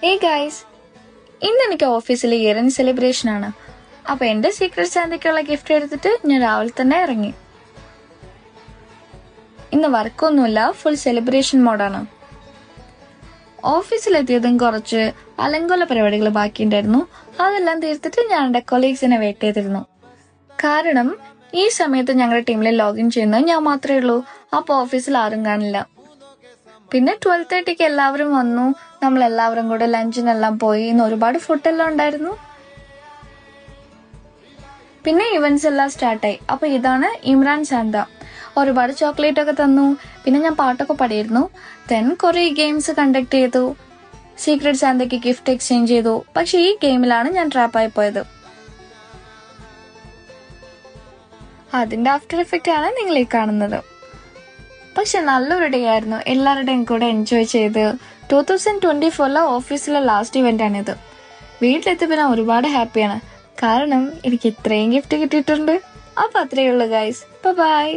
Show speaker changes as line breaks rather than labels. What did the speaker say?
ഏയ് ഗൈസ്, ഇന്ന് എനിക്ക് ഓഫീസിലെ ഇയർ എൻഡ് സെലിബ്രേഷൻ ആണ്. അപ്പൊ എന്റെ സീക്രട്ട് സാന്തയ്ക്കുള്ള ഗിഫ്റ്റ് എടുത്തിട്ട് ഞാൻ രാവിലെ തന്നെ ഇറങ്ങി. ഇന്ന് വർക്കൊന്നുമില്ല, ഫുൾ സെലിബ്രേഷൻ മോഡാണ്. ഓഫീസിലെത്തിയതും കുറച്ച് അലങ്കോല പരിപാടികൾ ബാക്കിയുണ്ടായിരുന്നു. അതെല്ലാം തീർത്തിട്ട് ഞാൻ എന്റെ കൊളീഗ്സിനെ വെയിറ്റ് ചെയ്തിരുന്നു. കാരണം ഈ സമയത്ത് ഞങ്ങളുടെ ടീമിൽ ലോഗിൻ ചെയ്യുന്നത് ഞാൻ മാത്രമേ ഉള്ളൂ. അപ്പൊ ഓഫീസിൽ ആരും കാണില്ല. പിന്നെ 12:30 എല്ലാവരും വന്നു. നമ്മൾ എല്ലാവരും കൂടെ ലഞ്ചിനെല്ലാം പോയി. ഇന്ന് ഒരുപാട് ഫുഡെല്ലാം ഉണ്ടായിരുന്നു. പിന്നെ ഇവന്റ്സ് എല്ലാം സ്റ്റാർട്ടായി. അപ്പൊ ഇതാണ് ഇമ്രാൻ സാന്ത. ഒരുപാട് ചോക്ലേറ്റ് ഒക്കെ തന്നു. പിന്നെ ഞാൻ പാട്ടൊക്കെ പാടിയിരുന്നു. ദെൻ കുറെ ഗെയിംസ് കണ്ടക്ട് ചെയ്തു. സീക്രട്ട് സാന്തയ്ക്ക് ഗിഫ്റ്റ് എക്സ്ചേഞ്ച് ചെയ്തു. പക്ഷെ ഈ ഗെയിമിലാണ് ഞാൻ ട്രാപ്പായി പോയത്. അതിന്റെ ആഫ്റ്റർ എഫക്റ്റ് ആണ് നിങ്ങൾ ഈ കാണുന്നത്. പക്ഷെ നല്ലൊരു ഡേ ആയിരുന്നു. എല്ലാവരുടെയും കൂടെ എൻജോയ് ചെയ്ത് 2024 ഓഫീസിലെ ലാസ്റ്റ് ഇവന്റ് ആണിത്. വീട്ടിലെത്തിയപ്പോൾ ഞാൻ ഒരുപാട് ഹാപ്പിയാണ്. കാരണം എനിക്ക് ഇത്രയും ഗിഫ്റ്റ് കിട്ടിയിട്ടുണ്ട്. അപ്പൊ അത്രയേ ഉള്ളൂ ഗൈസ്. ബൈ.